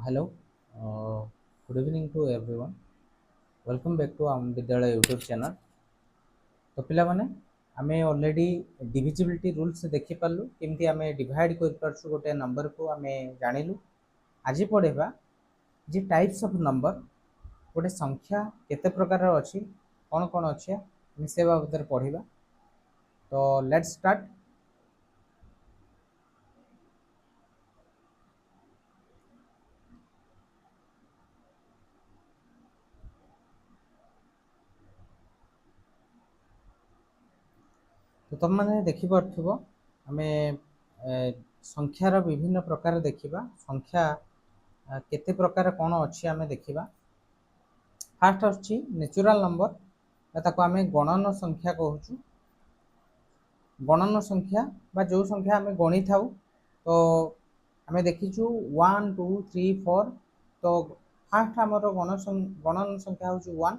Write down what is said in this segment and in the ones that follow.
Hello, good evening to everyone. Welcome back to ଆମ ବିଦ୍ୟାଳୟ YouTube channel. ତ ପିଲାମାନେ ଆମେ ଅଲରେଡ଼ି ଡିଭିଜିବିଲିଟି ରୁଲ୍ସ ଦେଖିପାରିଲୁ, କେମିତି ଆମେ ଡିଭାଇଡ଼ କରିପାରୁଛୁ ଗୋଟେ ନମ୍ବରକୁ ଆମେ ଜାଣିଲୁ। ଆଜି ପଢ଼ିବା ଯେ ଟାଇପ୍ସ ଅଫ୍ ନମ୍ବର, ଗୋଟେ ସଂଖ୍ୟା କେତେ ପ୍ରକାରର ଅଛି, କ'ଣ କ'ଣ ଅଛି ଆମେ ସେ ବାବଦରେ ପଢ଼ିବା। ତ ଲେଟ୍ସ ଷ୍ଟାର୍ଟ। ତ ତୁମେମାନେ ଦେଖିପାରୁଥିବ ଆମେ ସଂଖ୍ୟାର ବିଭିନ୍ନ ପ୍ରକାର ଦେଖିବା। ସଂଖ୍ୟା କେତେ ପ୍ରକାର କ'ଣ ଅଛି ଆମେ ଦେଖିବା। ଫାଷ୍ଟ ଆସୁଛି ନ୍ୟାଚୁରାଲ ନମ୍ବର, ତାକୁ ଆମେ ଗଣନ ସଂଖ୍ୟା କହୁଛୁ। ଗଣନ ସଂଖ୍ୟା ବା ଯେଉଁ ସଂଖ୍ୟା ଆମେ ଗଣିଥାଉ, ତ ଆମେ ଦେଖିଛୁ 1 2 3 4। ତ ଫାଷ୍ଟ ଆମର ଗଣନ ସଂଖ୍ୟା ହେଉଛି 1,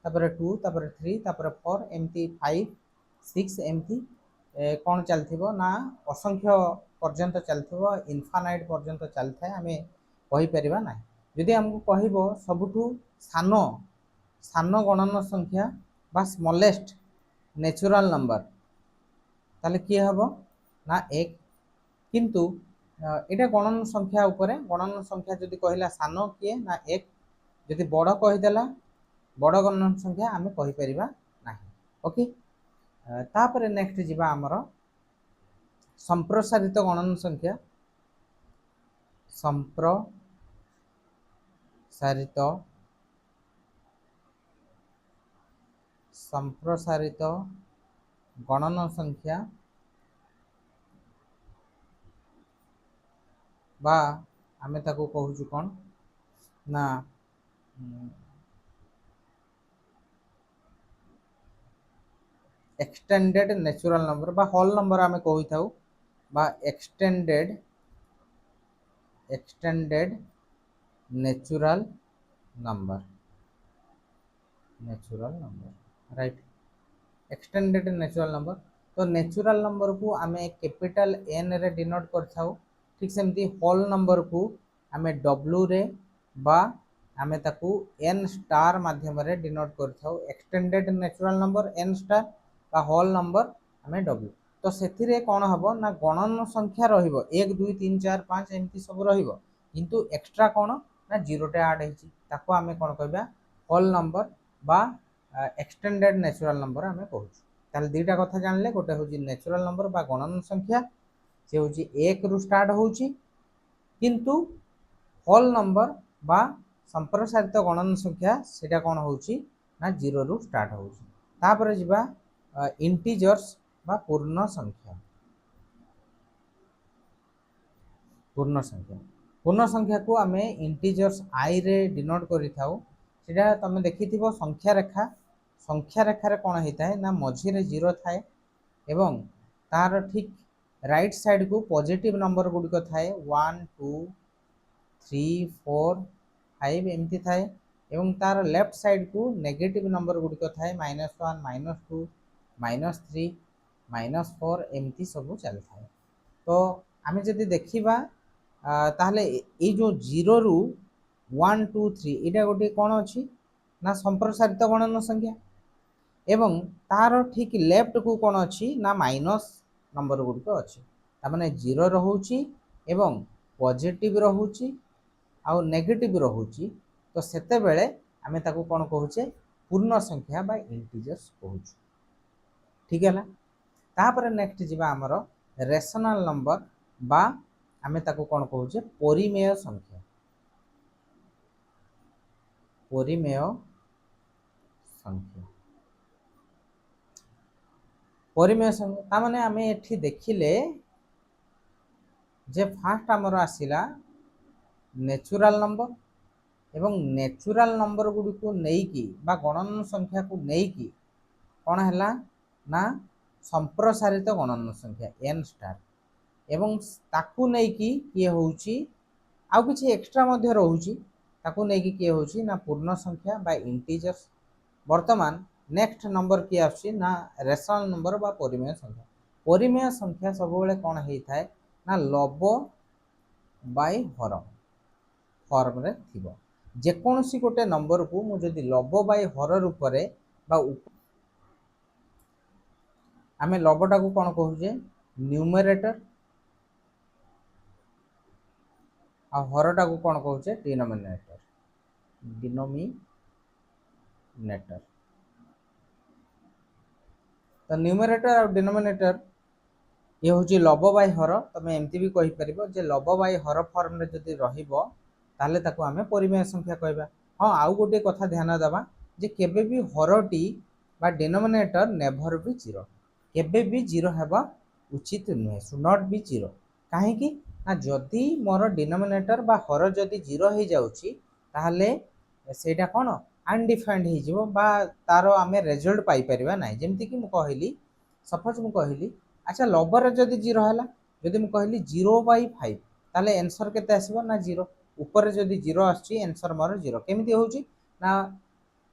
ତାପରେ 2, ତାପରେ 3, ତାପରେ 4, ଏମିତି 5 6 ଏମିତି କ'ଣ ଚାଲିଥିବ ନା ଅସଂଖ୍ୟ ପର୍ଯ୍ୟନ୍ତ ଚାଲିଥିବ, ଇନଫାନାଇଟ୍ ପର୍ଯ୍ୟନ୍ତ ଚାଲିଥାଏ, ଆମେ କହିପାରିବା ନାହିଁ। ଯଦି ଆମକୁ କହିବ ସବୁଠୁ ସାନ ଗଣନ ସଂଖ୍ୟା ବା ସ୍ମଲେଷ୍ଟ ନ୍ୟାଚୁରାଲ ନମ୍ବର, ତାହେଲେ କିଏ ହେବ ନା 1। କିନ୍ତୁ ଏଇଟା ଗଣନ ସଂଖ୍ୟା ଉପରେ, ଗଣନ ସଂଖ୍ୟା ଯଦି କହିଲା ସାନ କିଏ ନା 1, ଯଦି ବଡ଼ କହିଦେଲା ବଡ଼ ଗଣନ ସଂଖ୍ୟା ଆମେ କହିପାରିବା ନାହିଁ। ଓକେ, ତାପରେ ନେକ୍ସଟ ଯିବା ଆମର ସମ୍ପ୍ରସାରିତ ଗଣନ ସଂଖ୍ୟା। ସମ୍ପ୍ରସାରିତ ଗଣନ ସଂଖ୍ୟା ବା ଆମେ ତାକୁ କହୁଛୁ କ'ଣ ନା ଏକ୍ସଟେଣ୍ଡେଡ ନ୍ୟାଚୁରାଲ ନମ୍ବର ବା ହୋଲ୍ ନମ୍ବର ଆମେ କହିଥାଉ, ବା extended natural number right. Extended natural number. ତ ନ୍ୟାଚୁରାଲ ନମ୍ବରକୁ ଆମେ କ୍ୟାପିଟାଲ N ରେ ଡିନୋଟ୍ କରିଥାଉ। ଠିକ୍ ସେମିତି ହୋଲ୍ ନମ୍ବରକୁ ଆମେ W ରେ ବା ଆମେ ତାକୁ N ଷ୍ଟାର ମାଧ୍ୟମରେ ଡିନୋଟ୍ କରିଥାଉ। Extended natural number N star ବା ହୋଲ୍ ନମ୍ବର ଆମେ W। ତ ସେଥିରେ କ'ଣ ହେବ ନା ଗଣନ ସଂଖ୍ୟା ରହିବ 1 2 3 4 5 ଏମିତି ସବୁ ରହିବ, କିନ୍ତୁ ଏକ୍ସଟ୍ରା କ'ଣ ନା ଜିରୋଟେ ଆଡ଼୍ ହେଇଛି, ତାକୁ ଆମେ କ'ଣ କହିବା ହୋଲ୍ ନମ୍ବର ବା ଏକ୍ସଟେଣ୍ଡେଡ ନ୍ୟାଚୁରାଲ ନମ୍ବର ଆମେ କହୁଛୁ। ତାହେଲେ ଦୁଇଟା କଥା ଜାଣିଲେ, ଗୋଟେ ହେଉଛି ନ୍ୟାଚୁରାଲ ନମ୍ବର ବା ଗଣନ ସଂଖ୍ୟା, ସେ ହେଉଛି 1 ରୁ ଷ୍ଟାର୍ଟ ହେଉଛି, କିନ୍ତୁ ହୋଲ୍ ନମ୍ବର ବା ସମ୍ପ୍ରସାରିତ ଗଣନ ସଂଖ୍ୟା ସେଟା କ'ଣ ହେଉଛି ନା 0 ରୁ ଷ୍ଟାର୍ଟ ହେଉଛି। ତାପରେ ଯିବା ଇଣ୍ଟିଜର୍ସ ବା ପୂର୍ଣ୍ଣ ସଂଖ୍ୟା। ପୂର୍ଣ୍ଣ ସଂଖ୍ୟାକୁ ଆମେ ଇଣ୍ଟିଜର୍ସ I ରେ ଡିନୋଟ୍ କରିଥାଉ। ସେଟା ତମେ ଦେଖିଥିବ ସଂଖ୍ୟା ରେଖାରେ କ'ଣ ହେଇଥାଏ ନା ମଝିରେ 0 ଥାଏ ଏବଂ ତାର ଠିକ୍ ରାଇଟ୍ ସାଇଡ଼କୁ ପଜିଟିଭ ନମ୍ବର ଗୁଡ଼ିକ ଥାଏ, 1 2 3 4 5 ଏମିତି ଥାଏ, ଏବଂ ତାର ଲେଫ୍ଟ ସାଇଡ଼କୁ ନେଗେଟିଭ ନମ୍ବର ଗୁଡ଼ିକ ଥାଏ, -1 -2 -3 -4 ଏମିତି ସବୁ ଚାଲିଥାଏ। ତ ଆମେ ଯଦି ଦେଖିବା ତାହେଲେ ଏଇ ଯେଉଁ 0 ରୁ 1 2 3 ଏଇଟା ଗୋଟେ କ'ଣ ଅଛି ନା ସମ୍ପ୍ରସାରିତ ଗଣନ ସଂଖ୍ୟା, ଏବଂ ତାର ଠିକ୍ ଲେଫ୍ଟକୁ କ'ଣ ଅଛି ନା ମାଇନସ୍ ନମ୍ବର ଗୁଡ଼ିକ ଅଛି। ତାମାନେ 0 ରହୁଛି ଏବଂ ପଜିଟିଭ ରହୁଛି ଆଉ ନେଗେଟିଭ ରହୁଛି। ତ ସେତେବେଳେ ଆମେ ତାକୁ କ'ଣ କହୁଛେ ପୂର୍ଣ୍ଣ ସଂଖ୍ୟା ବା ଇଣ୍ଟିଜର୍ସ କହୁଛୁ। ଠିକ୍ ହେଲା। ତାପରେ ନେକ୍ସଟ ଯିବା ଆମର ରେସନାଲ ନମ୍ବର ବା ଆମେ ତାକୁ କ'ଣ କହୁଛେ ପରିମେୟ ସଂଖ୍ୟା। ପରିମେୟ ସଂଖ୍ୟା ତାମାନେ ଆମେ ଏଠି ଦେଖିଲେ ଯେ ଫାଷ୍ଟ ଆମର ଆସିଲା ନ୍ୟାଚୁରାଲ ନମ୍ବର, ଏବଂ ନ୍ୟାଚୁରାଲ ନମ୍ବର ଗୁଡ଼ିକୁ ନେଇକି ବା ଗଣନ ସଂଖ୍ୟାକୁ ନେଇକି କ'ଣ ହେଲା ନା ସମ୍ପ୍ରସାରିତ ଗଣନ ସଂଖ୍ୟା N ଷ୍ଟାର, ଏବଂ ତାକୁ ନେଇକି କିଏ ହେଉଛି ଆଉ କିଛି ଏକ୍ସଟ୍ରା ମଧ୍ୟ ରହୁଛି, ତାକୁ ନେଇକି କିଏ ହେଉଛି ନା ପୂର୍ଣ୍ଣ ସଂଖ୍ୟା ବା ଇଣ୍ଟିଜର୍ସ। ବର୍ତ୍ତମାନ ନେକ୍ସଟ ନମ୍ବର କିଏ ଆସୁଛି ନା ରେସନାଲ ନମ୍ବର ବା ପରିମେୟ ସଂଖ୍ୟା। ପରିମେୟ ସଂଖ୍ୟା ସବୁବେଳେ କ'ଣ ହେଇଥାଏ ନା ଲବ ବାଇ ହର। फॉर्म रे थिबो जेकोसी गोटे नंबर को मु जदि लब बाय हर रूप रे बा आमे लबटा को कोन कहूजे न्यूमरेटर आ हरटा को कोन कहूजे डिनोमिनेटर तो न्यूमरेटर और डिनोमिनेटर ये हूँ लब बाय हर तुम एमती भी कहीपर जे लब बाय हर फॉर्म रे जदि रहिबो ताले ताको आमे परिमेय संख्या कहबा। हाँ आउ गोटे कथा ध्यान देवा जे केबे भी हरटी बा डिनोमिनेटर नेभर भी जीरो केबे भी जीरो हेबा उचित नुहे शुड नॉट बी जीरो काहेकि ना जदि मोर डिनोमिनेटर बा हर जदि जीरो हो जाउची ताहले सेटा कोन अनडिफाइंड हो जिवो बा तारो आमे रिजल्ट पाई परिबा नै जेमति कि मु कहली सपोज मु कहली अच्छा लबर जदि जीरो है जदि मुझे कहली 0/5 ताले आंसर केते आसीबो ना 0 ऊपर जदि 0 आछी आंसर मोर 0 केमिति होउची ना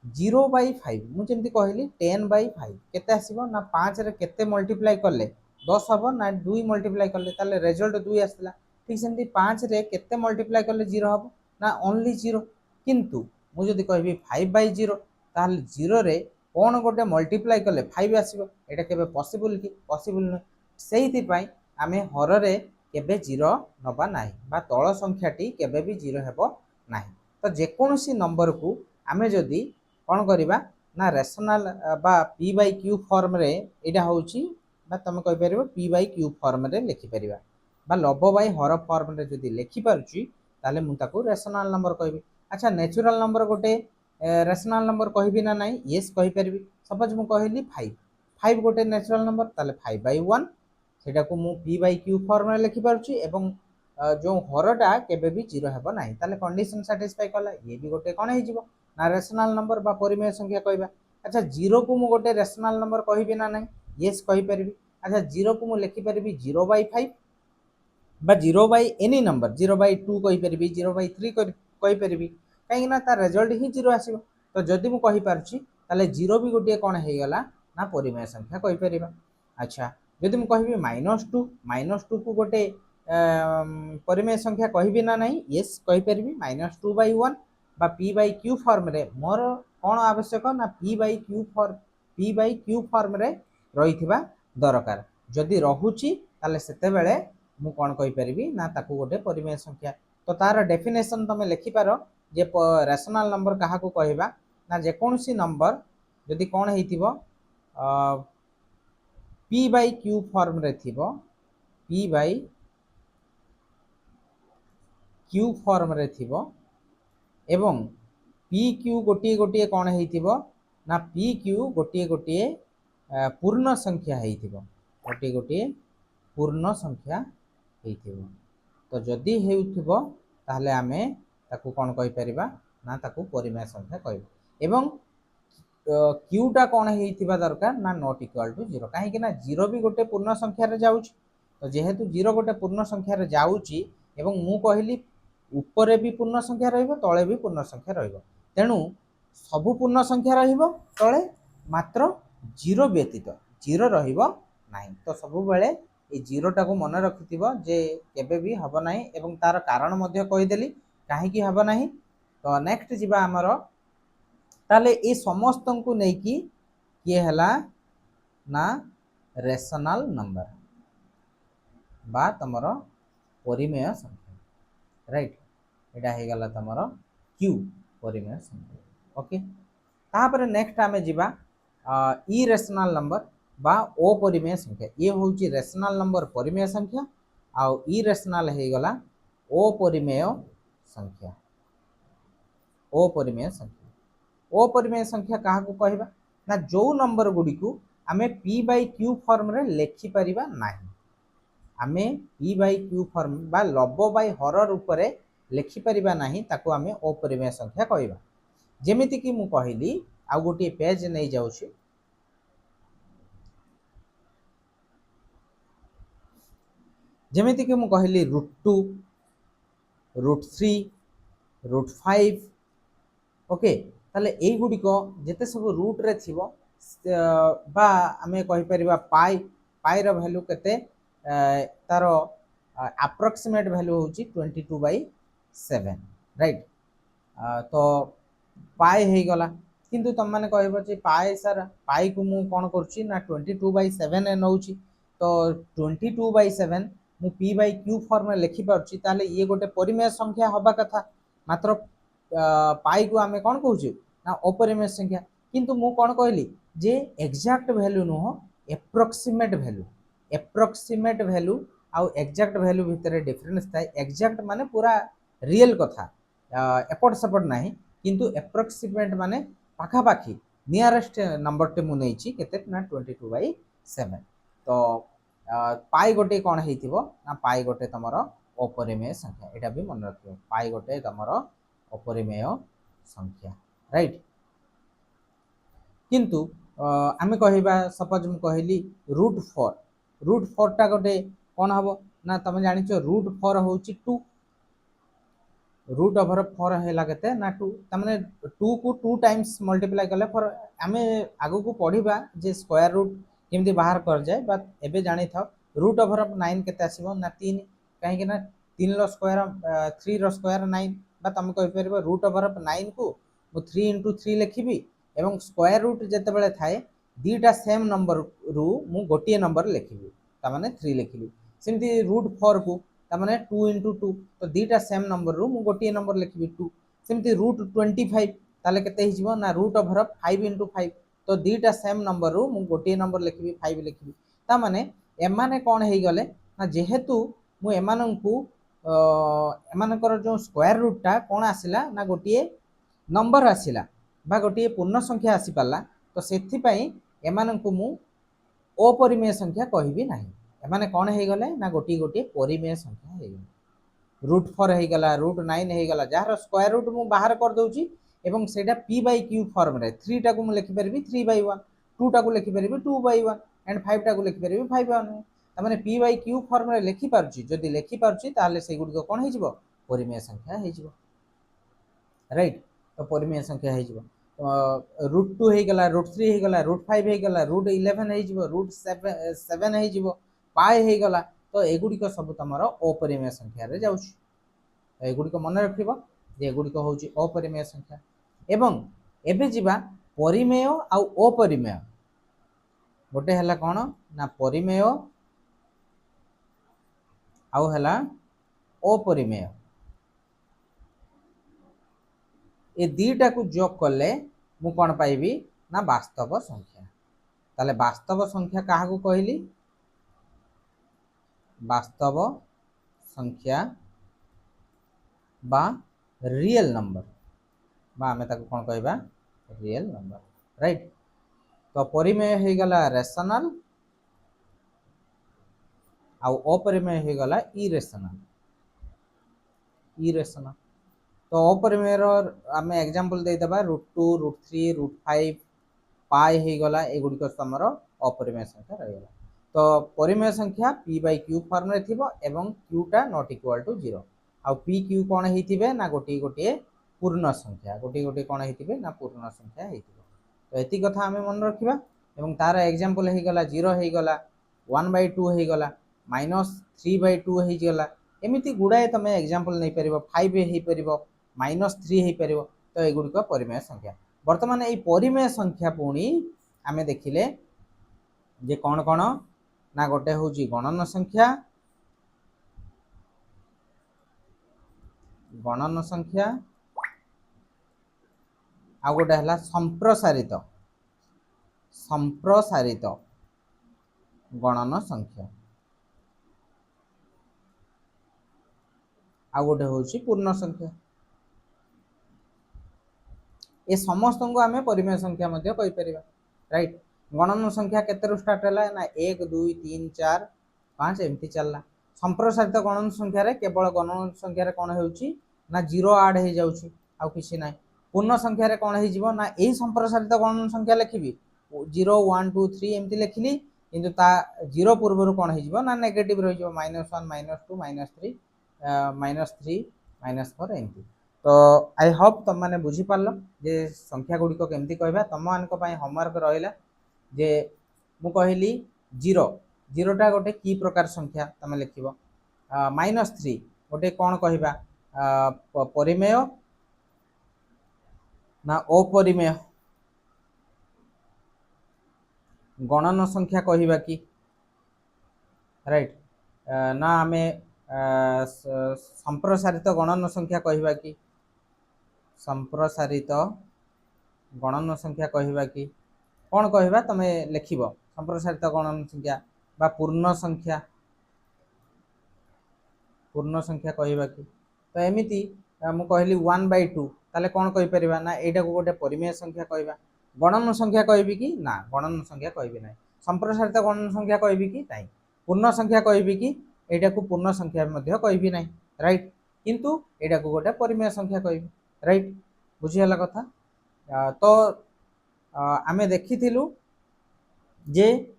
0/5 मु जेमति कहली 10/5 केते आसीबो ना 5 रे केते मल्टीप्लाई करले 10 हबो ना 2 मल्टीप्लाई करले ताले रिजल्ट 2 आसला ठीक सेमति 5 रे केते मल्टीप्लाई करले 0 हबो ना ओनली 0 किंतु मु जदि कहबी 5/0 ताले 0 रे कौन गोटे मल्टीप्लाई कले 5 आसीबो एटा केबे पॉसिबल कि पॉसिबल न सेइथिपाई आमे हररे केबे 0 नबा नाही बा तळ संख्याटी केबे भी 0 हेबो नाही तो जेकोसी नंबर को आमे जदि कोन करिबा ना रेशनल बा p बाय q फॉर्म रे एटा होउची बा तमे कहि परिबो p बाय q फॉर्म रे लिखि परिबा बा लब बाय हर फॉर्म रे जदि लिखि पारुची ताले मु ताको रेशनल नंबर कहबी। अच्छा नेचुरल नंबर गोटे रेशनल नंबर कहबी ना नाही यस कहि परिबी सपोज मु कहली 5 गोटे नेचुरल नंबर ताले 5/1 सेटा को मु p बाय q फॉर्म रे लिखि पारुची एवं जो हरटा केबे भी 0 हेबो नाही ताले कंडीशन सैटिस्फाई कला ये भी गोटे कोन हे जिवो ना रेशनल नंबर बा परिमेय संख्या कहबा। अच्छा 0 को मु गोटे रेशनल नंबर कहबी ना नाही यस कहि परिबी। अच्छा 0 को मु लिखि परिबी 0/5 बा 0 एनी नंबर 0/2 कहि परिबी 0/3 कहि परिबी काहे ना तार रिजल्ट ही 0 आसीबो तो जदि मु कहि पारुची ताले 0 भी गोटे कोन हे गला ना परिमेय संख्या कहि परिबा। अच्छा जदि मु कहबी -2 को गोटे परिमेय संख्या कहबी ना नहीं यस कहि परिबी -2/1 बा p बाय q फॉर्म रे मोर कोन आवश्यक ना p बाय q फॉर्म रे रहिथिबा दरकार जदि रहुची ताले सेते बेले मु कोन कहि परिबी ना ताको गोटे परिमेय संख्या तो तार डेफिनेशन तमे लिखि पारो जे रेशनल नंबर काहा को कहबा ना जे कोनसी नंबर जदि कोन हेतिबो p बाय q फॉर्म रे थिबो p बाय q फॉर्म रे थिबो एवं pq गोटे गोटे कोन हेतिबो ना pq गोटे गोटे पूर्ण संख्या हेतिबो गोटे गोटे पूर्ण संख्या हेतिबो तो जदि हेउथिबो ताहले आमे ताकू कोन कहि परिबा ना ताकू परिमेय संख्या कहबो एवं क्यूटा कोन हेतिबा दरकार ना नॉट इक्वल टू 0 काहे कि ना 0 भी गोटे पूर्ण संख्या रे जाउची तो जेहेतु 0 गोटे पूर्ण संख्या रे जाउची एवं मु कहली ऊपर भी पूर्ण संख्या रहिबो तळे भी पूर्ण संख्या रहिबो तेनु सबु पूर्ण संख्या रहिबो तळे मात्र 0 व्यतीत 0 रहिबो नाही तो सबु बेले ए 0 टा को मन रखिथिबो जे केबे भी हबो नाही एवं तार कारण मध्ये कहि देली काहे कि हबो नाही तो नेक्स्ट जिबा हमर ताले ए समस्त को नै कि के हला ना रेशनल नंबर बा तमरो परिमेय संख्या राइट एटा हे गला तमरो q परिमेय संख्या ओके तापर नेक्स्ट आमे जिबा इरेशनल नंबर बा अपरिमेय संख्या ये होची रेशनल नंबर परिमेय संख्या आ इरेशनल हे गला अपरिमेय संख्या अपरिमेय संख्या अपरिमेय संख्या काहा को कहबा ना जो नंबर गुडी को आमे p बाय q फॉर्म रे लेखि परिबा नाही आमे p बाय q फॉर्म बा लब बाय हर रूप रे लेखि परिबा नाही ताको आमे अपरिमेय संख्या कहबा जेमिति कि मु कहली आ गोटे पेज नै जाउछी जेमिति कि मु कहली √2 √3 √5 ओके ताले एई गुडी को जेते सब रूट रे थिबो बा आमे कहि परिबा पाई रो वैल्यू केते तारो अप्रोक्सीमेट वैल्यू होची 22/7 राइट। तो पाए हो गला किंतु तुम मैंने कह पाए सर पाई को मु कौन कर 22/7 नौ तो 22/7 मु पी बाई क्यू फॉर्म में लिखिपार्ची ताले ये गोटे परिमेय संख्या हवा कथा मात्र पाई को आम कौन कहूँ ना अपरिमेय संख्या किंतु मु कौन कहली जे एक्जाक्ट वैल्यू नुह एप्रोक्सीमेट वैल्यू एप्रोक्सीमेट वैल्यू आउ एक्जाक्ट वैल्यू भितर डिफरेंस थाए एक्जाक्ट माने पूरा रियल कथा एपट सेपट ना किंतु एप्रोक्सीमेट माने पाखापाखी नियरेस्ट नंबर टे मुझे केते ना 22/7 तो पाई गोटे कौन ना पाई गोटे तुम अपरिमेय संख्या यहाँ भी मन रख पाई गोटे तुम अपरिमेय संख्या राइट किंतु आम कहवा सपोज मुझे कहली रूट फोर टा गोटे कौन हम ना तुम जान रूट फोर हूँ 2 रूट ओवर 4 है ना 2 तमें 2 को 2 टाइम्स मल्टीप्लाई कले फॉर आम आगु को पढ़ा जे स्क्वायर रूट केमती बाहर कर जाए बट एबे जानी था रूट ओवर 9 केते आसीबो ना 3 कहीं ना 3 रो स्क्वायर 3 रो स्क्वायर 9 बा तुम कहि परबो रूट ओवर 9 को मु 3 into 3 लिखिबी एवं स्क्वायर रूट जेते बेले थाए दीटा सेम नंबर रु मु गोटिए नंबर लिखिबी ता माने 3 लिखिबी सेमती रूट 4 को तमें 2 into 2 तो दीटा सेम नंबर रु मु गोटिए नंबर लिखिबी 2 सेमती रूट 25 ताले केते हिजबो ना रूट ओवर 5 into 5 तो दीटा सेम नंबर रु मु गोटिए नंबर लिखिबी 5 लिखिबी ता माने एमाने कौन हो गले ना जेहेतु मु एमानंकु एमानकर जो स्क्वायर रूट टा कौन आसिला ना गोटिए नंबर आसिला बा गोटिए पूर्ण संख्या आसी पाला तो सेथि पई एमानंकु मु अपरिमेय संख्या कहबी नाही एमाने कौन हो गले ना गोटिए गोटिए परिमेय संख्या हो गले रूट 4 हो गला रूट 9 हो गला जार स्क्वायर रूट मु बाहर कर दउची एवं सेटा p बाय q फॉर्म रे 3 टा को मु लिखि परबी 3/1 2 टा को लिखि परबी 2/1 एंड 5 टा को लिखि परबी 5/1 तमाने p बाय q फॉर्म रे लिखि पारची जदी लिखि पारची ताले से गुडी को कोन हे जिवो परिमेय संख्या हे जिवो राइट तो परिमेय संख्या हे जिवो रूट 2 हो गला रूट 3 हो गला रूट 5 हो गला रूट 11 हो जिवो रूट 7 हो जिवो पाई हो गला तो एगुडी को सब तमरो अपरिमेय संख्या रे जाउची एगुडी को मन रखिबो जे एगुडी को होची अपरिमेय संख्या एवं एबे जिबा परिमेय आ अपरिमेय गोटे हला कोन ना परिमेय आउ हला अपरिमेय ए दीटा को जोग कले मु कोन पाइबी ना वास्तव संख्या ताले वास्तव संख्या काहा को कहली वास्तव संख्या बा रियल नंबर बा आमे ताको कोन कहबा रियल नंबर राइट तो परिमेय हो गला रेशनल आउ अपरिमेय हो गला इरेशनल तो अपरिमेय रो आमे एग्जांपल दे दबा रूट 2 रूट 3 रूट 5 पाई हो गला एगुडी को हमरो अपरिमेय संख्या रह गला तो परिमेय संख्या p बाय q फॉर्म रे थिबो एवं q टा नॉट इक्वल टू 0 आ p q कोन हेतिबे ना गोटी गोटी पूर्ण संख्या गोटी गोटी कोन हेतिबे ना पूर्ण संख्या हेतिबो तो एति कथा हमें मन रखिबा एवं तार एग्जांपल हे गला 0 हे गला 1/2 हे गला -3/2 हे गला एमिति गुडाए तमे एग्जांपल नै परिबो 5 हे परिबो -3 हे परिबो तो एगुडी को परिमेय संख्या वर्तमान ए परिमेय संख्या पुणी आमे देखिले जे कोन कोन ना गोटे होची गणन संख्या आ गोटे हला संप्रसारित गणन संख्या आ गोटे होची पूर्ण संख्या ए समस्त को आमे परिमेय संख्या मध्ये कहि परिबा राइट गणन संख्या केते रु स्टार्ट हला ना 1 2 3 4 5 एमती चलला संप्रसारित गणन संख्या रे केवल गणन संख्या रे कोन हेउची ना 0 ऐड हे जाउची आ किछि नै पूर्ण संख्या रे कोन हे जिवो ना एही संप्रसारित गणन संख्या लिखिबी 0 1 2 3 एमती लिखिली किंतु ता 0 पूर्व रु कोन हे जिवो ना नेगेटिव रहि जिवो -1 -2 -3 -4 एमती तो आई होप तुम मैंने बुझी पार्ल जे संख्या गुड़ी को केमती कहबा तुम मान को पई होमवर्क रहिला जे मु कहली 0 टा गोटे की प्रकार संख्या तुम लिखिबो -3 गोटे कोन कहबा परिमेय ना अपरिमेय गणन संख्या कहवा कि राइट ना आमे संप्रसारित गणन संख्या कहवा कि संप्रसारित गणन संख्या कहवा कि कौन कहवा तमे लिखिब संप्रसारित गणन संख्या बा पूर्ण संख्या कहवा कि तो एमिति मु कहली 1/2 ताले कौन कहि परिबा ना एटा को गोटे परिमेय संख्या कहवा गणन संख्या कहबी कि ना गणन संख्या कहबी नाही संप्रसारित गणन संख्या कहबी कि नाही पूर्ण संख्या कहबी कि एटा को पूर्ण संख्या मध्ये कहबी नाही राइट किंतु एटा को गोटे परिमेय संख्या कहबी राइट बुझी हला कथा तो आमे देखिथिलु जे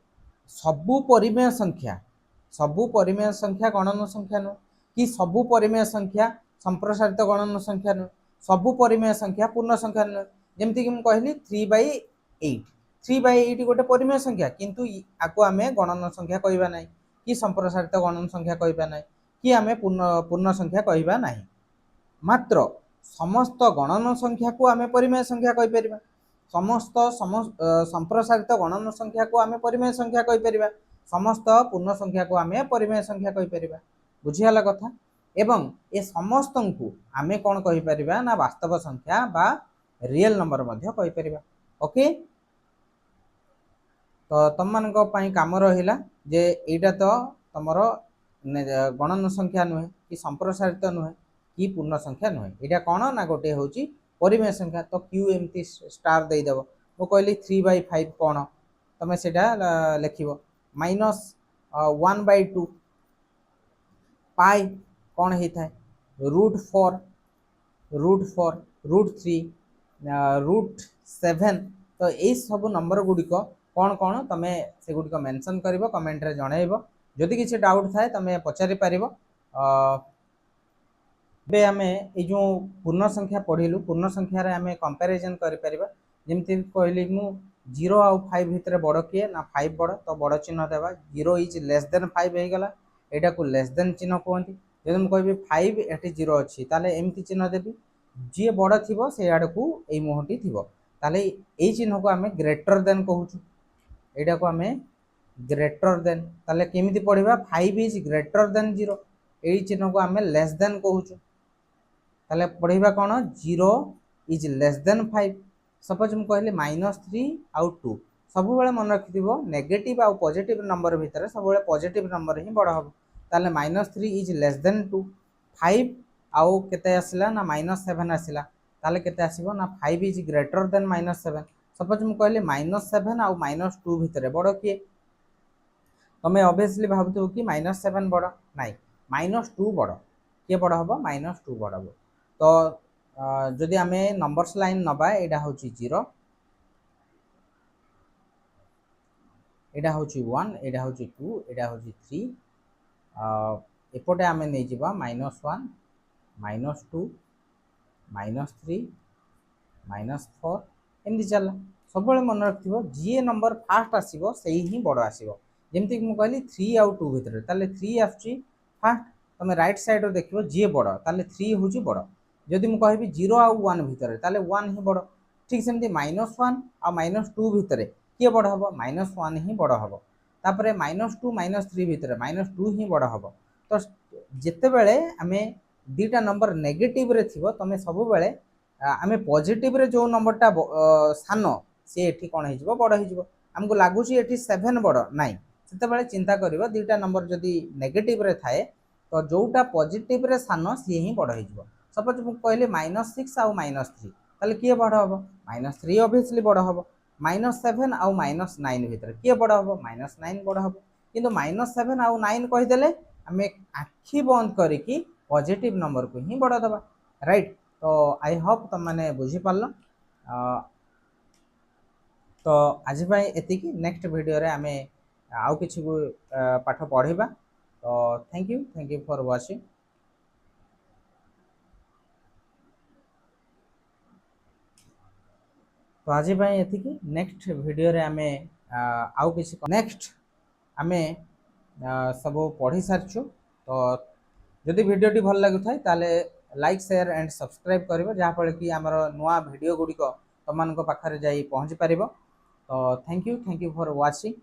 सबु परिमेय संख्या गणन संख्या नु कि सबु परिमेय संख्या संप्रसारित गणन संख्या नु सबु परिमेय संख्या पूर्ण संख्या नु जेमति कि हम कहली 3/8 3/8 गोटे परिमेय संख्या किंतु आको आमे गणन संख्या कहबा नाही कि संप्रसारित गणन संख्या कहबा नाही कि आमे पूर्ण संख्या कहबा नाही मात्र समस्त गणन संख्या को आमे परिमेय संख्या कहि परिबा समस्त संप्रसारित गणन संख्या को आमे परिमेय संख्या कहि परिबा समस्त पूर्ण संख्या को आमे परिमेय संख्या कहि परिबा बुझियाला कथा एवं ए समस्त को आमे कोन कहि परिबा ना वास्तव संख्या बा रियल नंबर मध्य कहि परिबा ओके तो तुम मान काम रहा जे एटा तो तुमर गणन संख्या नुहे कि संप्रसारित नुहे कि पूर्ण संख्या नुहे यहाँ कौन ना गोटे हूँ परिमेय संख्या तो क्यू एमती स्टार देदेव मु कहली 3/5 कौन तुम्हें से लिख -1/2 पाई कौन होता है √4 √3 √7 तो यही सब नंबर गुड़िक कौन कौन तुम्हें से गुड़िक मेंशन कर कमेंट रे जनइब जदि किसी डाउट थाए तुम्हें पचारि पार बे आमे ए जो पूर्ण संख्या पढ़िलु पूर्ण संख्या रे आमे कंपैरिजन करि परिबा जेमति कहली मु 0 आउ 5 भितर बड़ किए ना 5 बड़ तो बड़ चिन्ह देबा 0 इज लेस देन 5 हे गला एटा को लेस देन चिन्ह कहंती जदि मु कहबी 5 एटी 0 अछि ताले एमति चिन्ह देबी जे बड़ थिबो से आड़ को एई मोहटी थिबो ताले एई चिन्ह को आमे ग्रेटर देन कहूछु एटा को आमे ग्रेटर देन ताले केमिति पढ़िबा 5 इज ग्रेटर देन 0 एई चिन्ह को आमे लेस देन कहूछु ताले पढ़िबा कोन 0 इज लेस देन 5 सपोज मु कहले -3 आउ 2 सब बेले मन रखिथिबो नेगेटिव आउ पॉजिटिव नंबर भितर सब बेले पॉजिटिव नंबर ही बड़ हबो ताले -3 इज लेस देन 2 5 आउ केते आसिला ना -7 आसिला ताले केते आसीबो ना 5 इज ग्रेटर देन -7 सपोज मु कहले -7 आउ -2 भितर बड़ किए तमे ऑब्वियसली भाबुथु कि -7 बड़ नाही -2 बड़ के बड़ हबो -2 बड़ हबो तो जदि आमे नंबर्स लाइन नबा एटा होची 0 एटा होची 1 एटा होची 2 एटा होची 3 एपटे आमे नै जिबा -1 -2 -3 -4 एमदी चला सब बेले मन रखिबो जे नंबर फास्ट आसीबो सेही ही बड़ आसीबो जेमति मु कहली 3 आउ 2 भितर ताले 3 आछी फास्ट तमे राइट साइड रो देखिबो जे बड़ ताले 3 होची बड़ जदि मु कहबी 0 आउ 1 भितर ताले 1 ही बड़ ठीक सेमती -1 आ -2 भितर किए बड़ हबो -1 ही बड़ हबो तापरे -2 -3 भितर -2 ही बड़ हबो तो जेते बेले आमे दीटा नंबर नेगेटिव रे थिबो तमे सब बेले आमे पॉजिटिव रे जो नंबरटा सानो से एठी कोन हे जिवो बड़ हे जिवो हमको लागुची एठी 7 बड़ नाही सेते बेले चिंता करिवो दीटा नंबर जदि नेगेटिव रे थाए तो जोटा पॉजिटिव रे सानो से ही बड़ हे जिवो सपोज मु कहले -6 आउ -3 ताले किए बड़ हबो -3 ऑब्वियसली बड़ हबो -7 आउ -9 भितर किए बड़ हबो -9 बड़ हबो किंतु -7 आउ 9 कहि देले हमें आखि बंद करिकी पॉजिटिव नंबर को ही बड़ दबा राइट तो आई होप तुम माने बुझी पारलो तो आज भाई एतिकी नेक्स्ट वीडियो रे आमे आउ किछि पाठ पढ़िबा तो थैंक यू फॉर वाचिंग तो आज भाई एतिकी नेक्स्ट वीडियो रे आमे आउ किछि नेक्स्ट आमे सब पढ़ी सारछु तो जदि वीडियो टी भल लागु थाए ताले लाइक शेयर एंड सब्सक्राइब करिवो जहाँ फल कि आमर नुआ वीडियो गुड़िक तुम पाखरे जाई पहुँची पारिबो। तो थैंक यू फॉर वाचिंग।